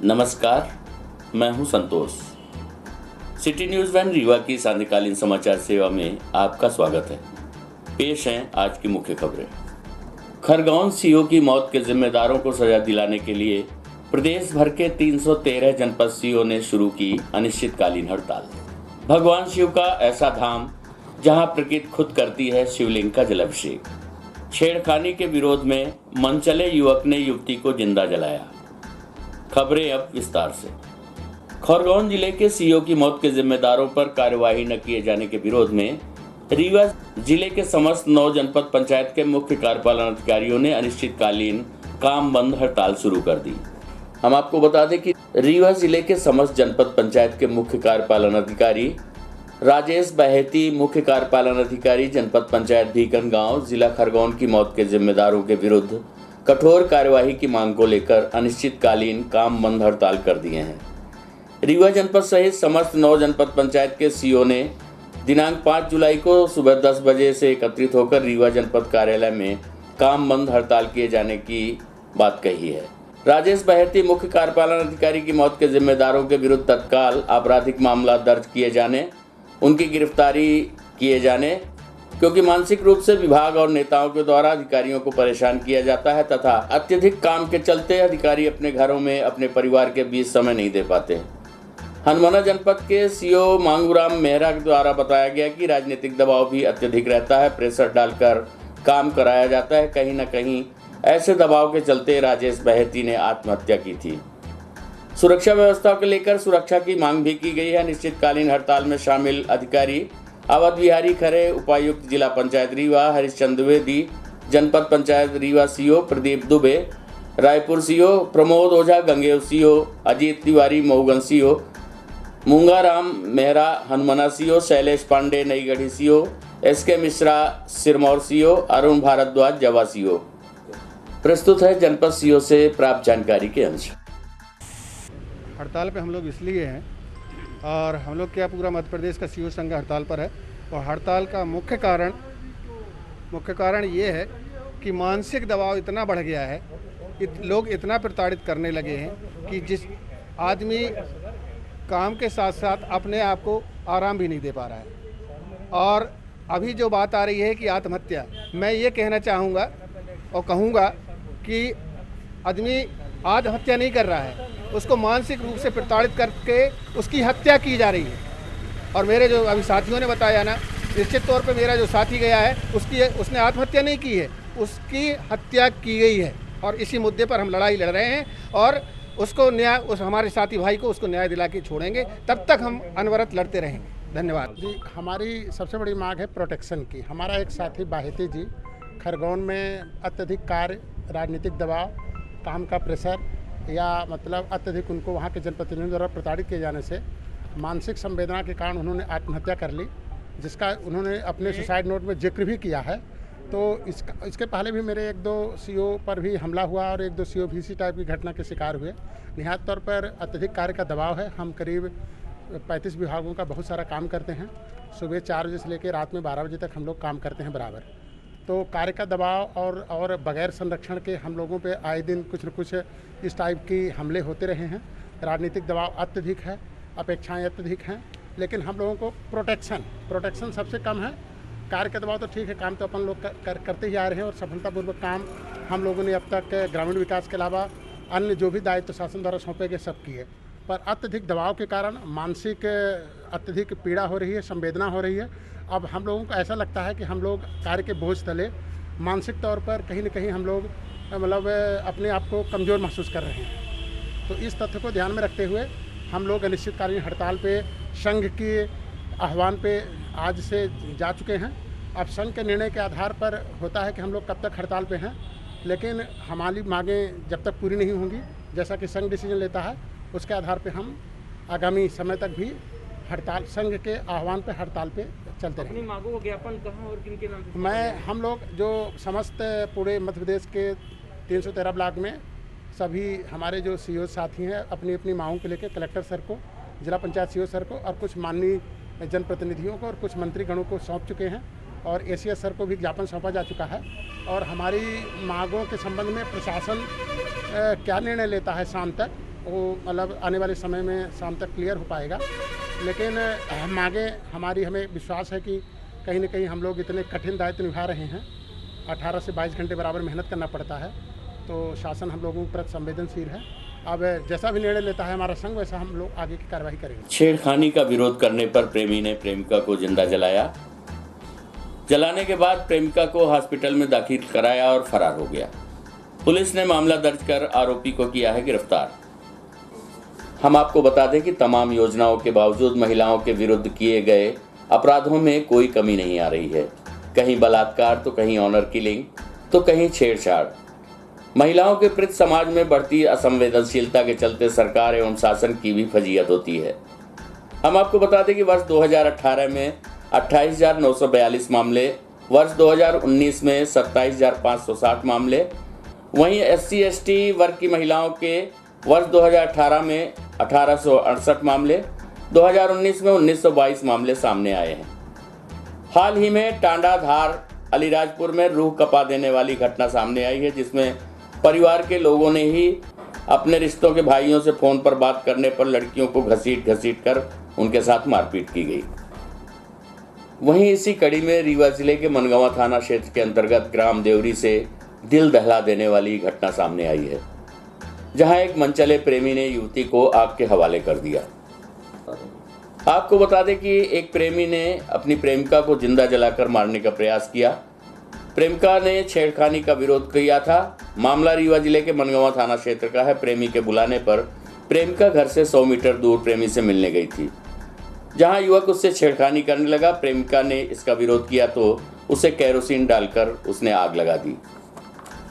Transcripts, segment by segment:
नमस्कार, मैं हूं संतोष। सिटी न्यूज़ वैन रीवा की सांध्यकालीन समाचार सेवा में आपका स्वागत है। पेश हैं आज की मुख्य खबरें। खरगोन सीओ की मौत के जिम्मेदारों को सजा दिलाने के लिए प्रदेश भर के 313 जनपद सीओ ने शुरू की अनिश्चितकालीन हड़ताल। भगवान शिव का ऐसा धाम जहां प्रकृति खुद करती है शिवलिंग का जलाभिषेक। छेड़खानी के विरोध में मनचले युवक ने युवती को जिंदा जलाया। खबरें अब विस्तार से। खरगोन जिले के सीओ की मौत के जिम्मेदारों पर कार्यवाही न किए जाने के विरोध में रीवा जिले के समस्त 9 जनपद पंचायत के मुख्य कार्यपालन अधिकारियों ने अनिश्चितकालीन काम बंद हड़ताल शुरू कर दी। हम आपको बता दें कि रीवा जिले के समस्त जनपद पंचायत के मुख्य कार्यपालन अधिकारी राजेश बहेती, मुख्य कार्यपालन अधिकारी जनपद पंचायत भीकन गांव, जिला खरगोन की मौत के जिम्मेदारों के विरुद्ध कठोर कार्यवाही की मांग को लेकर अनिश्चितकालीन काम बंद हड़ताल कर दिए हैं। रीवा जनपद सहित समस्त 9 जनपद पंचायत के सीओ ने दिनांक 5 जुलाई को सुबह 10 बजे से एकत्रित होकर रीवा जनपद कार्यालय में काम बंद हड़ताल किए जाने की बात कही है। राजेश बहेती, मुख्य कार्यपालन अधिकारी की मौत के जिम्मेदारों के विरुद्ध तत्काल आपराधिक मामला दर्ज किए जाने, उनकी गिरफ्तारी किए जाने, क्योंकि मानसिक रूप से विभाग और नेताओं के द्वारा अधिकारियों को परेशान किया जाता है तथा अत्यधिक काम के चलते अधिकारी अपने घरों में अपने परिवार के बीच समय नहीं दे पाते। हनुमाना जनपद के सीओ मांगूराम मेहरा द्वारा बताया गया कि राजनीतिक दबाव भी अत्यधिक रहता है, प्रेशर डालकर काम कराया जाता है। कहीं न कहीं ऐसे दबाव के चलते राजेश बहेती ने आत्महत्या की थी। सुरक्षा व्यवस्था को लेकर सुरक्षा की मांग भी की गई है। अनिश्चितकालीन हड़ताल में शामिल अधिकारी अवध बिहारी खरे, उपायुक्त जिला पंचायत रीवा हरिश्चंद्र द्विवेदी, जनपद panchayat Rewa CEO Pradeep Dubey, Raipur CEO Pramod Ojha, Gangeo CEO Ajit Tiwari, Mauganj CEO Moongaram Mehra, Hanumana CEO Shailesh Pandey, Naigarhi CEO SK Mishra, Sirmour CEO Arun Bhardwaj, Jawa CEO. प्रस्तुत है जनपद सीओ से प्राप्त जानकारी के अंश। हड़ताल पे हम लोग इसलिए हैं और हम लोग क्या पूरा मध्य प्रदेश का सीओ संघ हड़ताल पर है और हड़ताल का मुख्य कारण ये है कि मानसिक दबाव इतना बढ़ गया है, लोग इतना प्रताड़ित करने लगे हैं कि जिस आदमी काम के साथ साथ अपने आप को आराम भी नहीं दे पा रहा है। और अभी जो बात आ रही है कि आत्महत्या, मैं ये कहना चाहूँगा और कहूँगा कि आदमी आत्महत्या नहीं कर रहा है, उसको मानसिक रूप से प्रताड़ित करके उसकी हत्या की जा रही है। और मेरे जो अभी साथियों ने बताया ना, निश्चित तौर पे मेरा जो साथी गया है उसने आत्महत्या नहीं की है, उसकी हत्या की गई है। और इसी मुद्दे पर हम लड़ाई लड़ रहे हैं और उसको न्याय, उस हमारे साथी भाई को उसको न्याय दिला के छोड़ेंगे, तब तक हम अनवरत लड़ते रहेंगे। धन्यवाद जी। हमारी सबसे बड़ी मांग है प्रोटेक्शन की। हमारा एक साथी बाहेती जी खरगोन में अत्यधिक कार्य, राजनीतिक दबाव, काम का प्रेशर या मतलब अत्यधिक उनको वहाँ के जनप्रतिनिधियों द्वारा प्रताड़ित किए जाने से मानसिक संवेदना के कारण उन्होंने आत्महत्या कर ली, जिसका उन्होंने अपने सुसाइड नोट में जिक्र भी किया है। तो इसके पहले भी मेरे 1-2 सीओ पर भी हमला हुआ और 1-2 सीओ भी इसी टाइप की घटना के शिकार हुए। निहायत तौर पर अत्यधिक कार्य का दबाव है। हम करीब 35 विभागों का बहुत सारा काम करते हैं। सुबह 4 बजे से लेकर रात में 12 बजे तक हम लोग काम करते हैं बराबर। तो कार्य का दबाव और बगैर संरक्षण के हम लोगों पे आए दिन कुछ न कुछ इस टाइप की हमले होते रहे हैं। राजनीतिक दबाव अत्यधिक है, अपेक्षाएं अत्यधिक हैं, लेकिन हम लोगों को प्रोटेक्शन सबसे कम है। कार्य का दबाव तो ठीक है, काम तो अपन लोग करते ही आ रहे हैं और सफलतापूर्वक काम हम लोगों ने अब तक ग्रामीण विकास के अलावा अन्य जो भी दायित्व शासन द्वारा सौंपे गए सब किए। पर अत्यधिक दबाव के कारण मानसिक अत्यधिक पीड़ा हो रही है, संवेदना हो रही है। अब हम लोगों को ऐसा लगता है कि हम लोग कार्य के बोझ तले मानसिक तौर पर कहीं न कहीं हम लोग मतलब अपने आप को कमज़ोर महसूस कर रहे हैं। तो इस तथ्य को ध्यान में रखते हुए हम लोग अनिश्चितकालीन हड़ताल पे संघ के आह्वान पे आज से जा चुके हैं। अब संघ के निर्णय के आधार पर होता है कि हम लोग कब तक हड़ताल पे हैं, लेकिन हमारी मांगें जब तक पूरी नहीं होंगी, जैसा कि संघ डिसीजन लेता है, उसके आधार पे हम आगामी समय तक भी हड़ताल, संघ के आह्वान पे हड़ताल पे चलते रहेंगे। अपनी मांगों का ज्ञापन कहाँ और किन के नाम से? हम लोग जो समस्त पूरे मध्य प्रदेश के 313 ब्लॉक में सभी हमारे जो सीओ साथी हैं अपनी अपनी मांगों को लेकर कलेक्टर सर को, जिला पंचायत सीओ सर को और कुछ माननीय जनप्रतिनिधियों को और कुछ मंत्रीगणों को सौंप चुके हैं और एसीएस सर को भी ज्ञापन सौंपा जा चुका है। और हमारी मांगों के संबंध में प्रशासन क्या निर्णय लेता है शाम तक, वो मतलब आने वाले समय में शाम तक क्लियर हो पाएगा। लेकिन हम आगे हमें विश्वास है कि कहीं न कहीं हम लोग इतने कठिन दायित्व निभा रहे हैं, 18 से 22 घंटे बराबर मेहनत करना पड़ता है, तो शासन हम लोगों के प्रति संवेदनशील है। अब जैसा भी निर्णय लेता है हमारा संघ, वैसा हम लोग आगे की कार्रवाई करेंगे। छेड़खानी का विरोध करने पर प्रेमी ने प्रेमिका को जिंदा जलाया। जलाने के बाद प्रेमिका को हॉस्पिटल में दाखिल कराया और फरार हो गया। पुलिस ने मामला दर्ज कर आरोपी को किया है गिरफ्तार। हम आपको बता दें कि तमाम योजनाओं के बावजूद महिलाओं के विरुद्ध किए गए अपराधों में कोई कमी नहीं आ रही है। कहीं बलात्कार तो कहीं ऑनर किलिंग तो कहीं छेड़छाड़। महिलाओं के प्रति समाज में बढ़ती असंवेदनशीलता के चलते सरकार एवं शासन की भी फजीहत होती है। हम आपको बता दें कि वर्ष 2018 में 28,942 मामले, वर्ष 2019 में 27,560 मामले, वहीं SC/ST वर्ग की महिलाओं के वर्ष 2018 में 1,868 मामले, 2019 में 1,922 मामले सामने आए हैं। हाल ही में टांडा धार अलीराजपुर में रूह कपा देने वाली घटना सामने आई है, जिसमें परिवार के लोगों ने ही अपने रिश्तों के भाइयों से फोन पर बात करने पर लड़कियों को घसीट कर उनके साथ मारपीट की गई। वहीं इसी कड़ी में रीवा जिले के मनगांवा थाना क्षेत्र के अंतर्गत ग्राम देवरी से दिल दहला देने वाली घटना सामने आई है, जहां एक मनचले प्रेमी ने युवती को आग के हवाले कर दिया। आपको बता दें कि एक प्रेमी ने अपनी प्रेमिका को जिंदा जलाकर मारने का प्रयास किया। प्रेमिका ने छेड़खानी का विरोध किया था। मामला रीवा जिले के मनगांवा थाना क्षेत्र का है। प्रेमी के बुलाने पर प्रेमिका घर से 100 मीटर दूर प्रेमी से मिलने गई थी, जहां युवक उससे छेड़खानी करने लगा। प्रेमिका ने इसका विरोध किया तो उसे केरोसिन डालकर उसने आग लगा दी।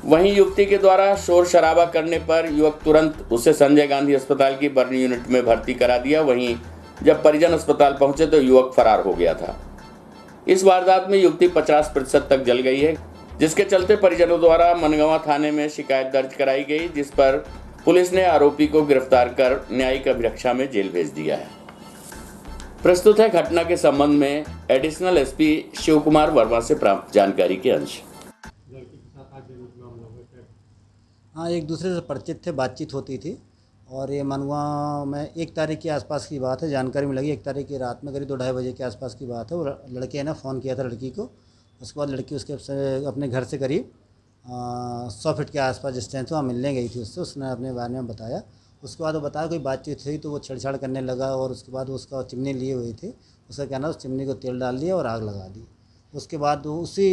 वहीं युवती के द्वारा शोर शराबा करने पर युवक तुरंत उसे संजय गांधी अस्पताल की बर्न यूनिट में भर्ती करा दिया। वहीं जब परिजन अस्पताल पहुंचे तो युवक फरार हो गया था। इस वारदात में युवती 50% तक जल गई है, जिसके चलते परिजनों द्वारा मनगांवा थाने में शिकायत दर्ज कराई गई, जिस पर पुलिस ने आरोपी को गिरफ्तार कर न्यायिक अभिरक्षा में जेल भेज दिया है। प्रस्तुत है घटना के संबंध में एडिशनल SP शिव कुमार वर्मा से प्राप्त जानकारी के अंश। हाँ, एक दूसरे से परिचित थे, बातचीत होती थी और ये मनगांव में 1 तारीख के आसपास की बात है। जानकारी में लगी 1 तारीख की रात में करीब 2-2:30 बजे के आसपास की बात है। वो लड़के ने फ़ोन किया था लड़की को। उसके बाद लड़की उसके अपने घर से करीब 100 फीट के आसपास डिस्टेंस वहाँ मिलने गई थी उससे। उसने अपने बारे में बताया। उसके बाद वो बताया कोई बातचीत हुई तो वो छेड़छाड़ करने लगा और उसके बाद उसका चिमनी लिए हुई थी। उसका कहना उस चिमनी को तेल डाल दिया और आग लगा दी। उसके बाद उसी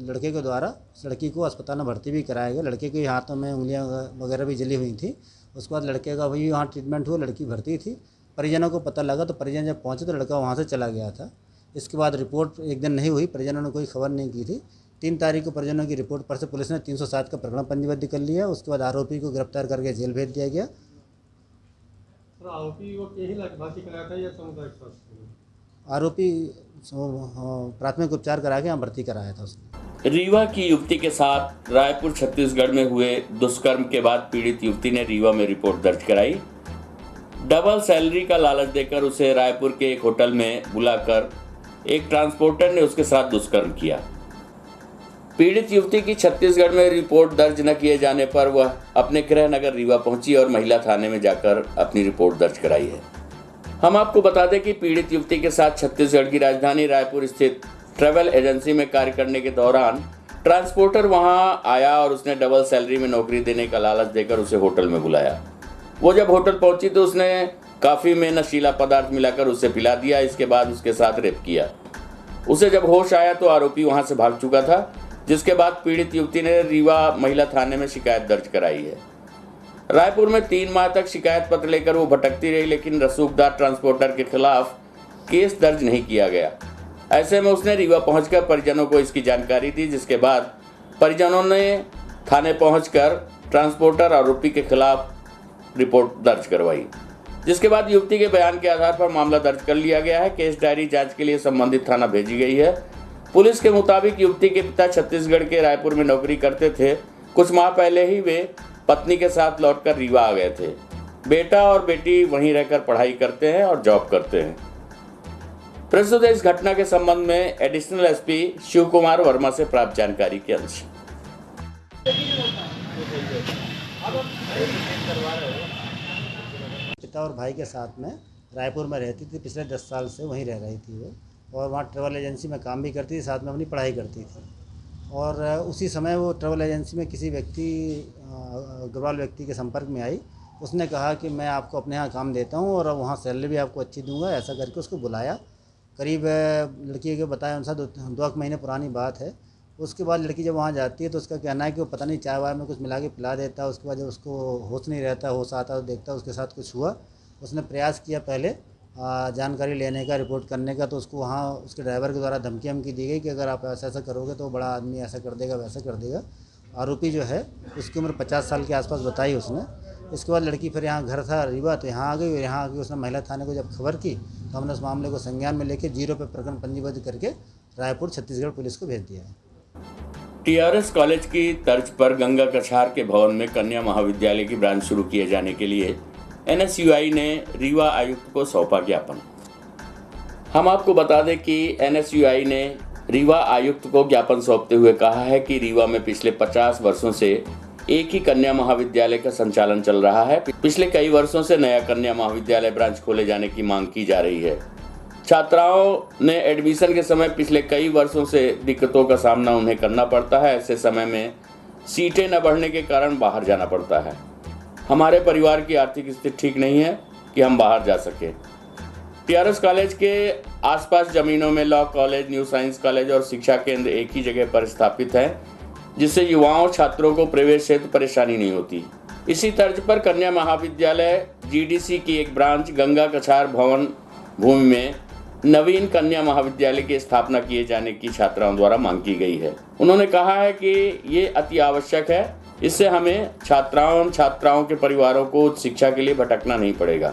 लड़के के द्वारा उस लड़की को अस्पताल में भर्ती भी कराया गया। लड़के के हाथों में उंगलियां वगैरह भी जली हुई थी। उसके बाद लड़के का वही वहाँ ट्रीटमेंट हुआ, लड़की भर्ती थी। परिजनों को पता लगा तो परिजन जब पहुँचे तो लड़का वहाँ से चला गया था। इसके बाद रिपोर्ट एक दिन नहीं हुई, परिजनों ने कोई खबर नहीं की थी। 3 तारीख को परिजनों की रिपोर्ट पर से पुलिस ने 307 का प्रकरण पंजीबद्ध कर लिया। उसके बाद आरोपी को गिरफ्तार करके जेल भेज दिया गया। आरोपी को यही भर्ती कराया था या सामुदायिक स्वास्थ्य? आरोपी प्राथमिक उपचार करा के यहाँ भर्ती कराया था उसने। रीवा की युवती के साथ रायपुर छत्तीसगढ़ में हुए दुष्कर्म के बाद पीड़ित युवती ने रीवा में रिपोर्ट दर्ज कराई। डबल सैलरी का लालच देकर उसे रायपुर के एक होटल में बुलाकर एक ट्रांसपोर्टर ने उसके साथ दुष्कर्म किया। पीड़ित युवती की छत्तीसगढ़ में रिपोर्ट दर्ज न किए जाने पर वह अपने गृह नगर रीवा पहुंची और महिला थाने में जाकर अपनी रिपोर्ट दर्ज कराई है। हम आपको बता दें कि पीड़ित युवती के साथ छत्तीसगढ़ की राजधानी रायपुर स्थित ट्रैवल एजेंसी में कार्य करने के दौरान ट्रांसपोर्टर वहां आया और उसने डबल सैलरी में नौकरी देने का लालच देकर उसे होटल में बुलाया। वो जब होटल पहुंची तो उसने काफ़ी में नशीला पदार्थ मिलाकर उसे पिला दिया। इसके बाद उसके साथ रेप किया। उसे जब होश आया तो आरोपी वहां से भाग चुका था, जिसके बाद पीड़ित युवती ने रीवा महिला थाने में शिकायत दर्ज कराई है। रायपुर में 3 माह तक शिकायत पत्र लेकर वो भटकती रही, लेकिन रसूखदार ट्रांसपोर्टर के खिलाफ केस दर्ज नहीं किया गया। ऐसे में उसने रीवा पहुंचकर परिजनों को इसकी जानकारी दी, जिसके बाद परिजनों ने थाने पहुंचकर ट्रांसपोर्टर आरोपी के खिलाफ रिपोर्ट दर्ज करवाई, जिसके बाद युवती के बयान के आधार पर मामला दर्ज कर लिया गया है। केस डायरी जांच के लिए संबंधित थाना भेजी गई है। पुलिस के मुताबिक युवती के पिता छत्तीसगढ़ के रायपुर में नौकरी करते थे। कुछ माह पहले ही वे पत्नी के साथ लौटकर रीवा आ गए थे। बेटा और बेटी वहीं रहकर पढ़ाई करते हैं और जॉब करते हैं। प्रस्तुत है इस घटना के संबंध में एडिशनल SP शिव कुमार वर्मा से प्राप्त जानकारी के अंश। पिता और भाई के साथ में रायपुर में रहती थी। पिछले 10 साल से वहीं रह रही थी वो, और वहाँ ट्रैवल एजेंसी में काम भी करती थी, साथ में अपनी पढ़ाई करती थी। और उसी समय वो ट्रैवल एजेंसी में किसी व्यक्ति अग्रवाल व्यक्ति के संपर्क में आई। उसने कहा कि मैं आपको अपने यहाँ काम देता हूँ और वहाँ सैलरी भी आपको अच्छी दूंगा, ऐसा करके उसको बुलाया। करीब लड़की के बताया अनुसार 2 महीने पुरानी बात है। उसके बाद लड़की जब वहाँ जाती है तो उसका कहना है कि वो पता नहीं चाय वाय में कुछ मिला के पिला देता है। उसके बाद जब उसको होश नहीं रहता, होश आता तो देखता है उसके साथ कुछ हुआ। उसने प्रयास किया पहले जानकारी लेने का, रिपोर्ट करने का, तो उसको वहाँ उसके ड्राइवर के द्वारा धमकी हमकी दी गई कि अगर आप ऐसा ऐसा करोगे तो बड़ा आदमी ऐसा कर देगा, वैसा कर देगा। आरोपी जो है उसकी उम्र 50 साल के आसपास बताई उसने। इसके बाद लड़की फिर यहाँ घर था रीवा, तो यहाँ आ गई, और यहाँ आके उसने महिला थाने को जब खबर की तो हमने उस मामले को संज्ञान में लेके 0 पे प्रकरण पंजीबद्ध करके रायपुर छत्तीसगढ़ पुलिस को भेज दिया है। टीआरएस कॉलेज की तर्ज पर गंगा कछार के भवन में कन्या महाविद्यालय की ब्रांच शुरू किए जाने के लिए एनएसयूआई ने रीवा आयुक्त को सौंपा ज्ञापन। हम आपको बता दें कि एनएसयूआई ने रीवा आयुक्त को ज्ञापन सौंपते हुए कहा है कि रीवा में पिछले 50 वर्षों से एक ही कन्या महाविद्यालय का संचालन चल रहा है। पिछले कई वर्षों से नया कन्या महाविद्यालय ब्रांच खोले जाने की मांग की जा रही है। छात्राओं ने एडमिशन के समय पिछले कई वर्षों से दिक्कतों का सामना उन्हें करना पड़ता है। ऐसे समय में सीटें न बढ़ने के कारण बाहर जाना पड़ता है। हमारे परिवार की आर्थिक स्थिति ठीक नहीं है कि हम बाहर जा सके। टीआरएस कॉलेज के आसपास जमीनों में law college, new science college और शिक्षा केंद्र एक ही जगह पर स्थापित है, जिससे युवाओं छात्रों को प्रवेश हेतु परेशानी नहीं होती। इसी तर्ज पर कन्या महाविद्यालय जीडीसी की एक ब्रांच गंगा कछार भवन भूमि में नवीन कन्या महाविद्यालय की स्थापना किए जाने की छात्राओं द्वारा मांग की गई है। उन्होंने कहा है कि ये अति आवश्यक है। इससे हमें छात्राओं के परिवारों को उच्च शिक्षा के लिए भटकना नहीं पड़ेगा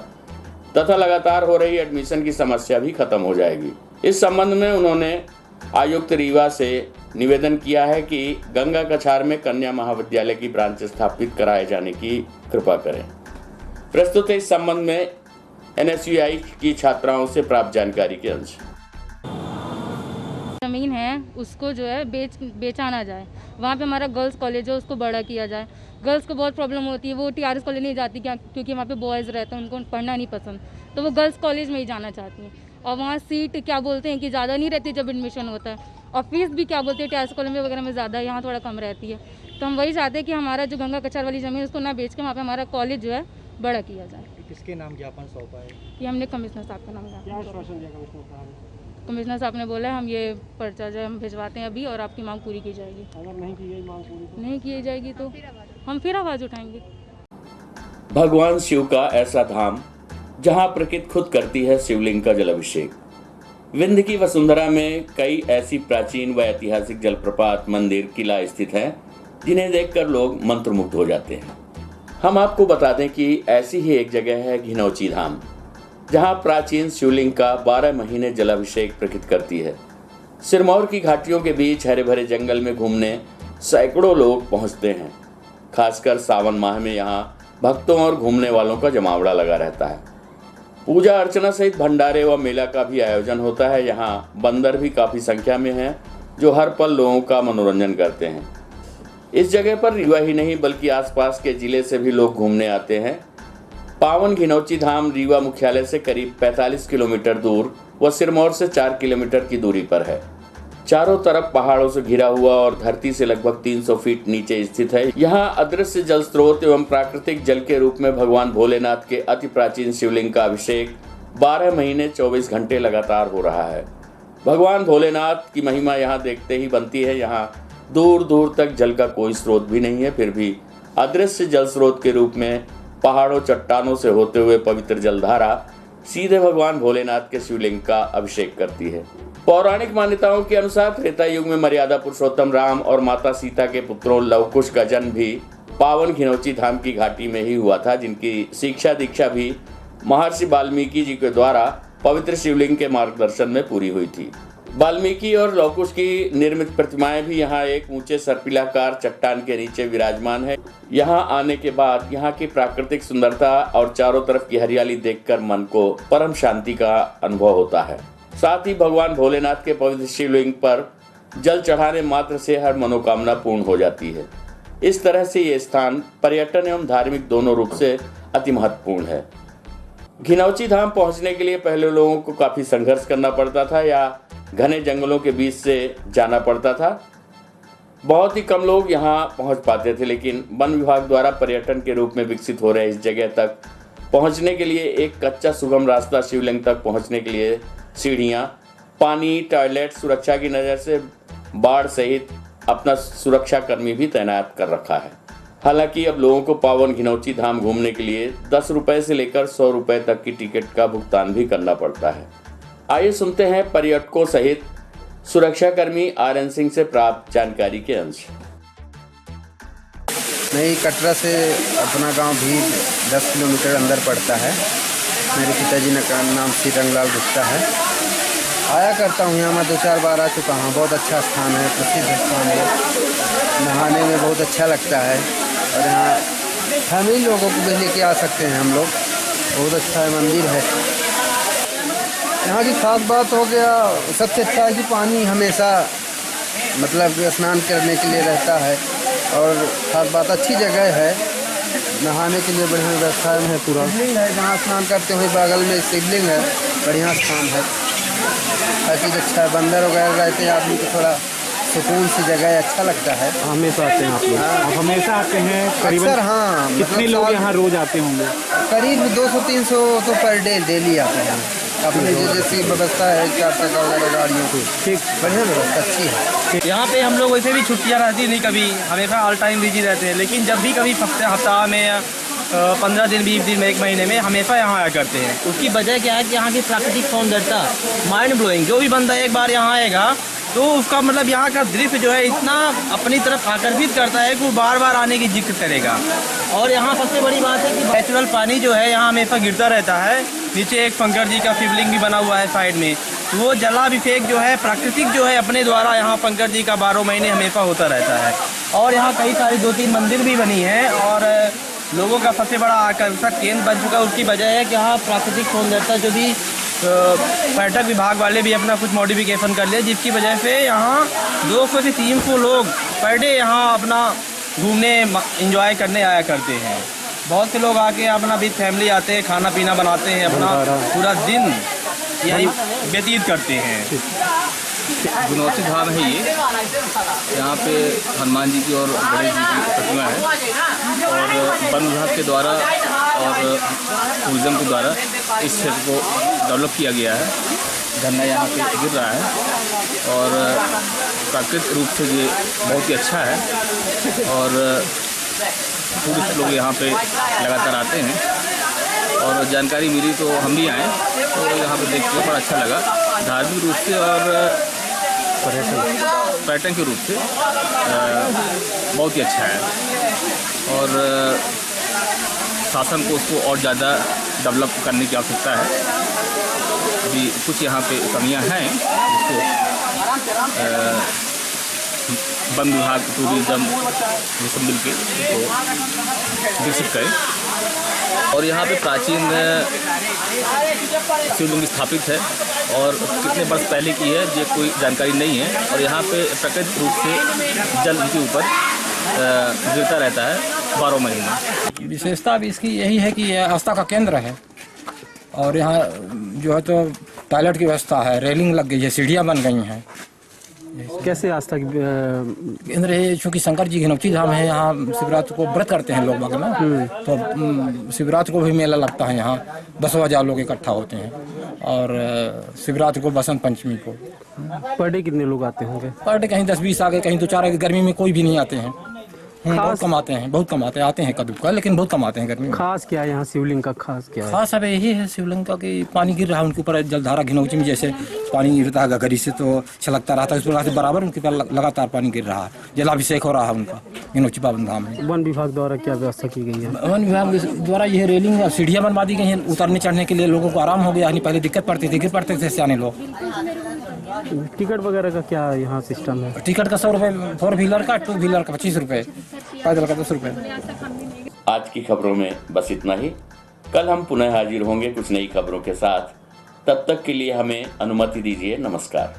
तथा लगातार हो रही एडमिशन की समस्या भी खत्म हो जाएगी। इस संबंध में उन्होंने आयुक्त रीवा से निवेदन किया है कि गंगा कछार में कन्या महाविद्यालय की ब्रांच स्थापित कराए जाने की कृपा करें। प्रस्तुत है इस संबंध में एनएसयूआई की छात्राओं से प्राप्त जानकारी के अंश। ज़मीन है उसको जो है बेचा ना जाए। वहाँ पे हमारा गर्ल्स कॉलेज है, उसको बड़ा किया जाए। गर्ल्स को बहुत प्रॉब्लम होती है, वो टीआरएस कॉलेज नहीं जाती क्योंकि वहाँ पे बॉयज़ रहते हैं, उनको पढ़ना नहीं पसंद, तो वो गर्ल्स कॉलेज में ही जाना चाहती हैं। और वहाँ सीट क्या बोलते हैं कि ज़्यादा नहीं रहती जब एडमिशन होता है, और फीस भी क्या बोलते हैं टीआरएस कॉलेज में वगैरह में ज़्यादा, यहाँ थोड़ा कम रहती है। तो हम वही चाहते हैं कि हमारा जो गंगा कछार वाली ज़मीन उसको ना बेच के वहाँ पर हमारा कॉलेज जो है बड़ा किया जाए। किसके नाम ज्ञापन सौंपा है? ये हमने कमिश्नर साहब का नाम क्या आश्वासन दिया कमिश्नर साहब ने? कमिश्नर साहब ने बोला हम ये पर्चा जो हम भिजवाते हैं अभी, और आपकी मांग पूरी की जाएगी। अगर नहीं की गई मांग पूरी तो नहीं की जाएगी तो हम फिर आवाज़ उठाएंगे। भगवान शिव का ऐसा धाम जहां प्रकृति खुद करती है शिवलिंग का जलाभिषेक। विंध्य की वसुंधरा में कई ऐसी प्राचीन व ऐतिहासिक जलप्रपात, मंदिर, किला स्थित हैं जिन्हें देखकर लोग मंत्रमुग्ध हो जाते हैं। हम आपको बता दें कि ऐसी ही एक जगह है घिनौची धाम, जहां प्राचीन शिवलिंग का 12 महीने जलाभिषेक प्रकृति करती है। सिरमौर की घाटियों के बीच हरे भरे जंगल में घूमने सैकड़ों लोग पहुंचते हैं। खासकर सावन माह में यहाँ भक्तों और घूमने वालों का जमावड़ा लगा रहता है। पूजा अर्चना सहित भंडारे व मेला का भी आयोजन होता है। यहाँ बंदर भी काफी संख्या में हैं जो हर पल लोगों का मनोरंजन करते हैं। इस जगह पर रीवा ही नहीं बल्कि आसपास के जिले से भी लोग घूमने आते हैं। पावन घिनौची धाम रीवा मुख्यालय से करीब 45 किलोमीटर दूर व सिरमौर से 4 किलोमीटर की दूरी पर है। चारों तरफ पहाड़ों से घिरा हुआ और धरती से लगभग 300 फीट नीचे स्थित है। यहाँ अदृश्य जल स्रोत एवं प्राकृतिक जल के रूप में भगवान भोलेनाथ के अति प्राचीन शिवलिंग का अभिषेक 12 महीने 24 घंटे लगातार हो रहा है। भगवान भोलेनाथ की महिमा यहाँ देखते ही बनती है। यहाँ दूर दूर तक जल का कोई स्रोत भी नहीं है, फिर भी अदृश्य जल स्रोत के रूप में पहाड़ों चट्टानों से होते हुए पवित्र जलधारा सीधे भगवान भोलेनाथ के शिवलिंग का अभिषेक करती है। पौराणिक मान्यताओं के अनुसार त्रेता युग में मर्यादा पुरुषोत्तम राम और माता सीता के पुत्रों लवकुश का जन्म भी पावन घिनौची धाम की घाटी में ही हुआ था, जिनकी शिक्षा दीक्षा भी महर्षि वाल्मीकि जी के द्वारा पवित्र शिवलिंग के मार्गदर्शन में पूरी हुई थी। वाल्मीकि और लवकुश की निर्मित प्रतिमाएं भी यहाँ एक ऊंचे सर्पिलाकार चट्टान के नीचे विराजमान है। यहाँ आने के बाद यहाँ की प्राकृतिक सुंदरता और चारों तरफ की हरियाली देखकर मन को परम शांति का अनुभव होता है। साथ ही भगवान भोलेनाथ के पवित्र शिवलिंग पर जल चढ़ाने मात्र से हर मनोकामना पूर्ण हो जाती है। इस तरह से ये स्थान पर्यटन एवं धार्मिक दोनों रूप से अति महत्वपूर्ण है। घिनौची धाम पहुंचने के लिए पहले लोगों को काफ़ी संघर्ष करना पड़ता था या घने जंगलों के बीच से जाना पड़ता था। बहुत ही कम लोग यहां पहुंच पाते थे, लेकिन वन विभाग द्वारा पर्यटन के रूप में विकसित हो रहे इस जगह तक पहुंचने के लिए एक कच्चा सुगम रास्ता शिवलिंग तक पहुंचने के लिए सीढ़ियां, पानी, टॉयलेट, सुरक्षा की नज़र से बाढ़ सहित अपना सुरक्षा कर्मी भी तैनात कर रखा है। हालांकि अब लोगों को पावन घिनौची धाम घूमने के लिए 10 रुपए से लेकर 100 रुपए तक की टिकट का भुगतान भी करना पड़ता है। आइए सुनते हैं पर्यटकों सहित सुरक्षा कर्मी RN सिंह से प्राप्त जानकारी के अंश। नहीं, कटरा से अपना गांव भी 10 किलोमीटर अंदर पड़ता है। मेरे पिताजी का नाम श्री रंगलाल गुप्ता है। आया करता हूँ यहाँ, मैं 2-4 बार आ चुका हूँ। बहुत अच्छा स्थान है, प्रसिद्ध स्थान है, नहाने में बहुत अच्छा लगता है और यहाँ फैमिली लोगों को भी लेके आ सकते हैं हम लोग। बहुत अच्छा है, मंदिर है। यहाँ की खास बात हो गया, सबसे अच्छा है कि पानी हमेशा मतलब स्नान करने के लिए रहता है और खास बात अच्छी जगह है, नहाने के लिए बढ़िया व्यवस्था है। पूरा शिवलिंग है, जहाँ स्नान करते हुए बगल में शिवलिंग है, बढ़िया स्थान है। हर चीज़ अच्छा है, बंदर वगैरह रहते हैं, आदमी को थोड़ा सुकून सी जगह है, अच्छा लगता है। हमेशा आते हैं आप लोग? आप हमेशा आते हैं करीबन? अक्सर हाँ। कितने लोग यहाँ रोज आते होंगे? करीब 200-300 तो पर डे डेली आते हैं। अपनी जैसी व्यवस्था है 4 चक्का वगैरह गाड़ियों की, ठीक बढ़िया व्यवस्था अच्छी है। यहाँ पे हम लोग वैसे भी छुट्टियाँ रहती नहीं, कभी हमेशा ऑल टाइम बिजी रहते हैं, लेकिन जब भी कभी हफ्ता में या 15 दिन 20 दिन में 1 महीने में हमेशा यहाँ आया करते हैं। उसकी वजह क्या है कि यहाँ की प्राकृतिक सौंदर्यता माइंड ब्लोइंग। जो भी बंदा एक बार यहाँ आएगा तो उसका मतलब यहाँ का दृश्य जो है इतना अपनी तरफ आकर्षित करता है कि वो बार बार आने की जिक्र करेगा। और यहाँ सबसे बड़ी बात है कि नेचुरल पानी जो है यहाँ हमेशा गिरता रहता है। नीचे एक शंकर जी का शिवलिंग भी बना हुआ है साइड में, तो वो जलाभिषेक जो है प्राकृतिक जो है अपने द्वारा यहाँ शंकर जी का 12 महीने हमेशा होता रहता है। और यहाँ कई सारी 2-3 मंदिर भी बनी हैं और लोगों का सबसे बड़ा आकर्षक केंद्र बन चुका है। उसकी वजह है कि यहाँ प्राकृतिक सौंदर्यता जो भी पर्यटक विभाग वाले भी अपना कुछ मॉडिफिकेशन कर लिया, जिसकी वजह से यहाँ 200 से 300 लोग पर डे यहाँ अपना घूमने एंजॉय करने आया करते हैं। बहुत से लोग आके अपना विद फैमिली आते हैं, खाना पीना बनाते हैं, अपना पूरा दिन यही व्यतीत करते हैं। घिनौची धाम है ये। यहाँ पे हनुमान जी की और गणेश जी की प्रतिमा है और वन विभाग के द्वारा और टूरिज्म के द्वारा इस क्षेत्र को डेवलप किया गया है। झरना यहाँ पे गिर रहा है और प्राकृतिक रूप से ये बहुत ही अच्छा है और टूरिस्ट लोग यहाँ पे लगातार आते हैं। और जानकारी मिली तो हम भी आए, तो यहाँ पे देख के बड़ा अच्छा लगा। धार्मिक रूप से और पर्यटन के रूप से बहुत ही अच्छा है और शासन को उसको और ज़्यादा डेवलप करने की आवश्यकता है। अभी कुछ यहाँ पे कमियां हैं जिसको वन विभाग, टूरिज्म ये सब मिलके उसको विकसित करें। और यहाँ पे प्राचीन शिवलिंग स्थापित है और कितने वर्ष पहले की है ये कोई जानकारी नहीं है। और यहाँ पे प्राकृतिक रूप से जल इनके ऊपर गिरता रहता है 12 महीने। विशेषता भी इसकी यही है कि यह आस्था का केंद्र है और यहाँ जो है तो टॉयलेट की व्यवस्था है, रेलिंग लग गई है, सीढ़ियाँ बन गई हैं। कैसे आस्था की केंद्र है? चूँकि शंकर जी घिनौची धाम है, यहाँ शिवरात्रि को व्रत करते हैं लोग बाग ना, तो शिवरात्रि को भी मेला लगता है। यहाँ 10,000 लोग इकट्ठा होते हैं और शिवरात्रि को, बसंत पंचमी को। पर डे कितने लोग आते होंगे? पर डे कहीं 10-20 आ गए, कहीं 2-4 आ गए। गर्मी में कोई भी नहीं आते हैं, बहुत कम आते हैं, बहुत कम आते हैं कदू का, लेकिन बहुत कम आते हैं गर्मी में। खास क्या है यहाँ शिवलिंग का? खास क्या है? खास अब यही है शिवलिंग का कि पानी गिर रहा है उनके ऊपर। जलधारा घिनौची में जैसे पानी गिरता है गगरी से तो छलकता रहता है, उस प्रकार से बराबर उनके ऊपर लगातार पानी गिर रहा है, जलाभिषेक हो रहा है उनका घिनौची पावन धाम में। वन विभाग द्वारा क्या व्यवस्था की गई है? वन विभाग द्वारा यह रेलिंग और सीढ़ियाँ बनवा दी गई हैं, उतरने चढ़ने के लिए लोगों को आराम हो गया। पहले दिक्कत पड़ती थी, गिर पड़ते थे सियाने लोग। टिकट वगैरह का क्या यहाँ सिस्टम है? टिकट का 100 रुपये 4 व्हीलर का, 2 व्हीलर का 25 रुपये, पैदल का 10 रुपये। आज की खबरों में बस इतना ही। कल हम पुनः हाजिर होंगे कुछ नई खबरों के साथ। तब तक के लिए हमें अनुमति दीजिए। नमस्कार।